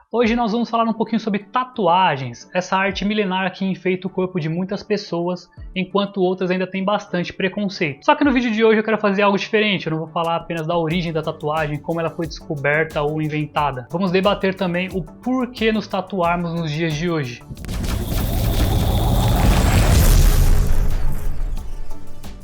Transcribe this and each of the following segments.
Hoje nós vamos falar um pouquinho sobre tatuagens, essa arte milenar que enfeita o corpo de muitas pessoas, enquanto outras ainda têm bastante preconceito. Só que no vídeo de hoje eu quero fazer algo diferente, eu não vou falar apenas da origem da tatuagem, como ela foi descoberta ou inventada. Vamos debater também o porquê nos tatuarmos nos dias de hoje.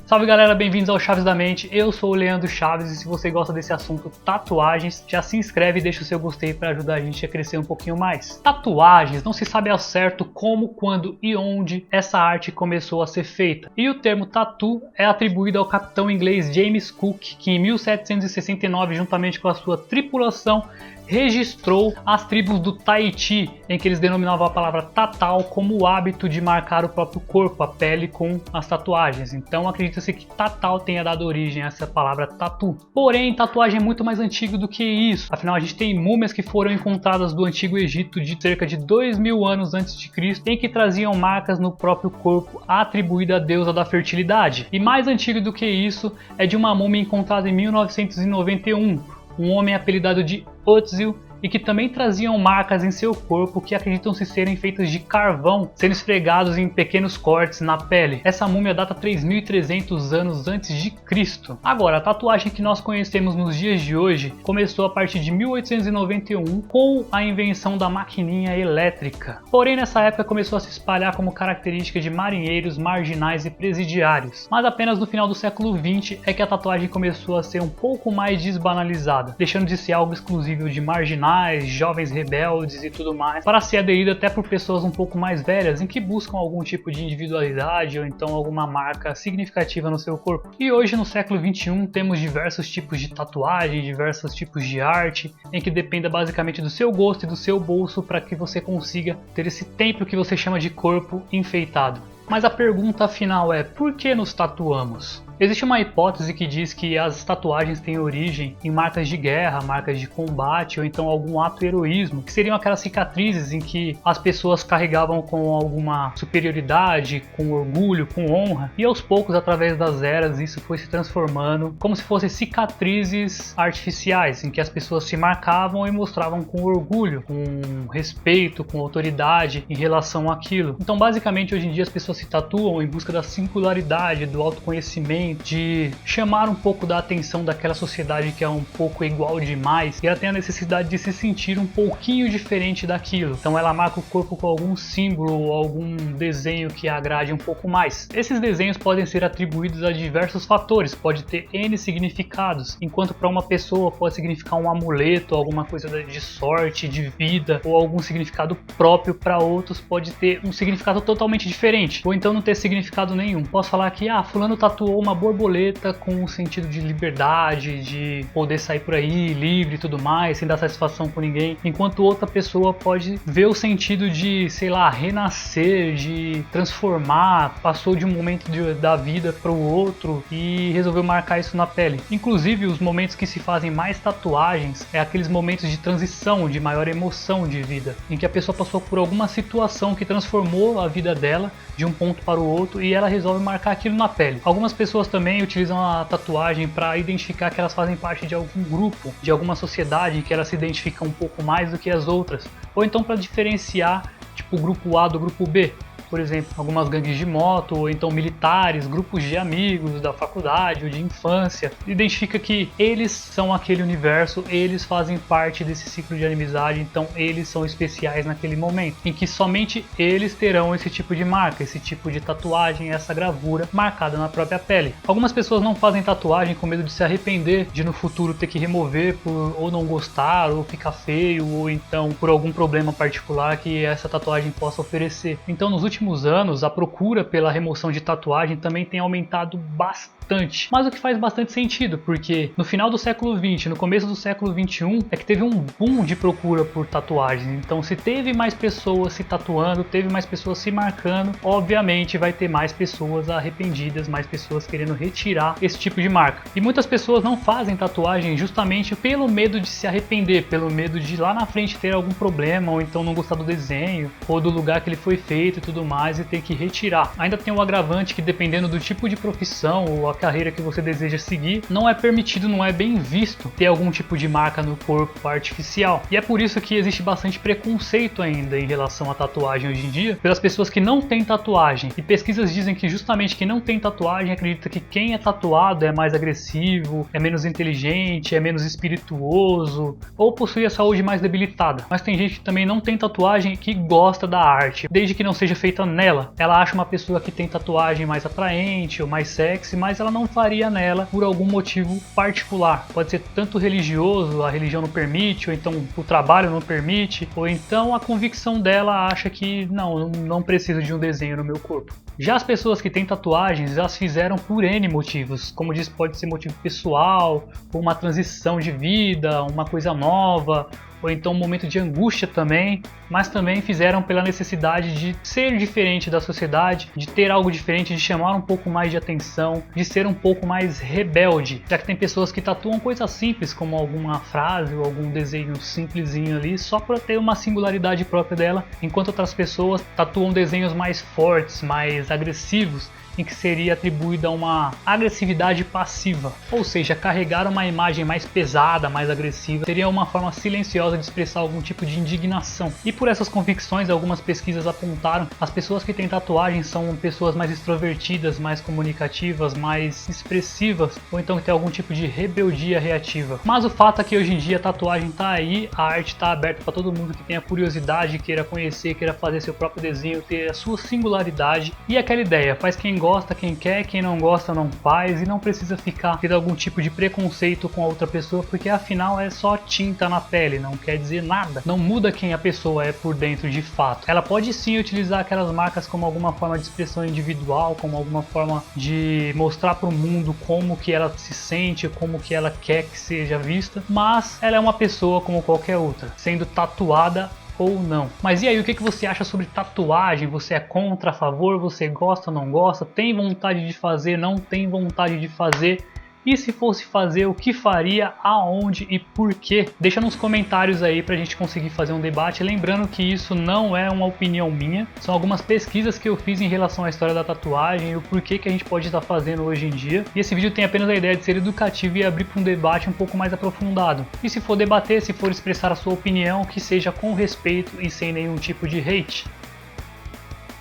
Salve galera, bem-vindos ao Chaves da Mente, eu sou o Leandro Chaves e se você gosta desse assunto tatuagens, já se inscreve e deixa o seu gostei para ajudar a gente a crescer um pouquinho mais. Tatuagens, não se sabe ao certo como, quando e onde essa arte começou a ser feita. E o termo tatu é atribuído ao capitão inglês James Cook, que em 1769, juntamente com a sua tripulação, registrou as tribos do Tahiti, em que eles denominavam a palavra tatal como o hábito de marcar o próprio corpo, a pele, com as tatuagens. Então acredita-se que tatal tenha dado origem a essa palavra tatu. Porém, tatuagem é muito mais antigo do que isso. Afinal, a gente tem múmias que foram encontradas do Antigo Egito de cerca de 2000 anos antes de Cristo, em que traziam marcas no próprio corpo atribuída à deusa da fertilidade. E mais antigo do que isso é de uma múmia encontrada em 1991. Um homem apelidado de Otzi, e que também traziam marcas em seu corpo que acreditam-se serem feitas de carvão, sendo esfregados em pequenos cortes na pele. Essa múmia data 3.300 anos antes de Cristo. Agora, a tatuagem que nós conhecemos nos dias de hoje começou a partir de 1891 com a invenção da maquininha elétrica. Porém, nessa época começou a se espalhar como característica de marinheiros, marginais e presidiários. Mas apenas no final do século XX é que a tatuagem começou a ser um pouco mais desbanalizada, deixando de ser algo exclusivo de marginais, jovens rebeldes e tudo mais, para ser aderida até por pessoas um pouco mais velhas, em que buscam algum tipo de individualidade ou então alguma marca significativa no seu corpo. E hoje, no século XXI, temos diversos tipos de tatuagem, diversos tipos de arte, em que dependa basicamente do seu gosto e do seu bolso para que você consiga ter esse templo que você chama de corpo enfeitado. Mas a pergunta final é: por que nos tatuamos? Existe uma hipótese que diz que as tatuagens têm origem em marcas de guerra, marcas de combate ou então algum ato de heroísmo, que seriam aquelas cicatrizes em que as pessoas carregavam com alguma superioridade, com orgulho, com honra, e aos poucos, através das eras, isso foi se transformando como se fossem cicatrizes artificiais, em que as pessoas se marcavam e mostravam com orgulho, com respeito, com autoridade em relação àquilo. Então, basicamente, hoje em dia as pessoas se tatuam em busca da singularidade, do autoconhecimento, de chamar um pouco da atenção daquela sociedade que é um pouco igual demais, e ela tem a necessidade de se sentir um pouquinho diferente daquilo. Então ela marca o corpo com algum símbolo ou algum desenho que agrade um pouco mais. Esses desenhos podem ser atribuídos a diversos fatores, pode ter N significados, enquanto para uma pessoa pode significar um amuleto, alguma coisa de sorte, de vida, ou algum significado próprio. Para outros pode ter um significado totalmente diferente, ou então não ter significado nenhum. Posso falar que fulano tatuou uma borboleta com o sentido de liberdade, de poder sair por aí livre e tudo mais, sem dar satisfação com ninguém, enquanto outra pessoa pode ver o sentido de, sei lá, renascer, de transformar, passou de um momento da vida para o outro e resolveu marcar isso na pele. Inclusive, os momentos que se fazem mais tatuagens é aqueles momentos de transição, de maior emoção de vida, em que a pessoa passou por alguma situação que transformou a vida dela de um ponto para o outro e ela resolve marcar aquilo na pele. Algumas pessoas também utilizam a tatuagem para identificar que elas fazem parte de algum grupo, de alguma sociedade em que elas se identificam um pouco mais do que as outras, ou então para diferenciar tipo o grupo A do grupo B. Por exemplo, algumas gangues de moto, ou então militares, grupos de amigos da faculdade ou de infância. Identifica que eles são aquele universo, eles fazem parte desse ciclo de amizade, então eles são especiais naquele momento, em que somente eles terão esse tipo de marca, esse tipo de tatuagem, essa gravura marcada na própria pele. Algumas pessoas não fazem tatuagem com medo de se arrepender, de no futuro ter que remover por ou não gostar, ou ficar feio, ou então por algum problema particular que essa tatuagem possa oferecer. Então, nos últimos anos, a procura pela remoção de tatuagem também tem aumentado bastante, mas o que faz bastante sentido, porque no final do século XX, no começo do século XXI, é que teve um boom de procura por tatuagens. Então, se teve mais pessoas se tatuando, teve mais pessoas se marcando, obviamente vai ter mais pessoas arrependidas, mais pessoas querendo retirar esse tipo de marca. E muitas pessoas não fazem tatuagem justamente pelo medo de se arrepender, pelo medo de lá na frente ter algum problema, ou então não gostar do desenho, ou do lugar que ele foi feito e tudo mais, e ter que retirar. Ainda tem o agravante que, dependendo do tipo de profissão ou a carreira que você deseja seguir, não é permitido, não é bem visto ter algum tipo de marca no corpo artificial. E é por isso que existe bastante preconceito ainda em relação à tatuagem hoje em dia, pelas pessoas que não têm tatuagem. E pesquisas dizem que justamente quem não tem tatuagem acredita que quem é tatuado é mais agressivo, é menos inteligente, é menos espirituoso, ou possui a saúde mais debilitada. Mas tem gente que também não tem tatuagem que gosta da arte, desde que não seja feita nela. Ela acha uma pessoa que tem tatuagem mais atraente ou mais sexy, mas ela não faria nela por algum motivo particular. Pode ser tanto religioso, a religião não permite, ou então o trabalho não permite, ou então a convicção dela acha que não preciso de um desenho no meu corpo. Já as pessoas que têm tatuagens, elas fizeram por N motivos, como diz, pode ser motivo pessoal, ou uma transição de vida, uma coisa nova, ou então um momento de angústia também, mas também fizeram pela necessidade de ser diferente da sociedade, de ter algo diferente, de chamar um pouco mais de atenção, de ser um pouco mais rebelde, já que tem pessoas que tatuam coisas simples, como alguma frase ou algum desenho simplesinho ali, só para ter uma singularidade própria dela, enquanto outras pessoas tatuam desenhos mais fortes, mais agressivos, em que seria atribuída uma agressividade passiva, ou seja, carregar uma imagem mais pesada, mais agressiva, seria uma forma silenciosa de expressar algum tipo de indignação. E por essas convicções, algumas pesquisas apontaram, as pessoas que têm tatuagem são pessoas mais extrovertidas, mais comunicativas, mais expressivas, ou então que tem algum tipo de rebeldia reativa. Mas o fato é que hoje em dia a tatuagem está aí, a arte está aberta para todo mundo que tenha curiosidade, queira conhecer, queira fazer seu próprio desenho, ter a sua singularidade, e aquela ideia, faz quem gosta, quem quer, quem não gosta não faz, e não precisa ficar tendo algum tipo de preconceito com a outra pessoa, porque afinal é só tinta na pele, não quer dizer nada, não muda quem a pessoa é por dentro de fato. Ela pode sim utilizar aquelas marcas como alguma forma de expressão individual, como alguma forma de mostrar para o mundo como que ela se sente, como que ela quer que seja vista, mas ela é uma pessoa como qualquer outra, sendo tatuada ou não. Mas e aí, o que você acha sobre tatuagem? Você é contra, a favor? Você gosta, não gosta? Tem vontade de fazer, não tem vontade de fazer? E se fosse fazer, o que faria, aonde e por quê? Deixa nos comentários aí pra gente conseguir fazer um debate. Lembrando que isso não é uma opinião minha, são algumas pesquisas que eu fiz em relação à história da tatuagem e o porquê que a gente pode estar fazendo hoje em dia. E esse vídeo tem apenas a ideia de ser educativo e abrir para um debate um pouco mais aprofundado. E se for debater, se for expressar a sua opinião, que seja com respeito e sem nenhum tipo de hate.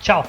Tchau!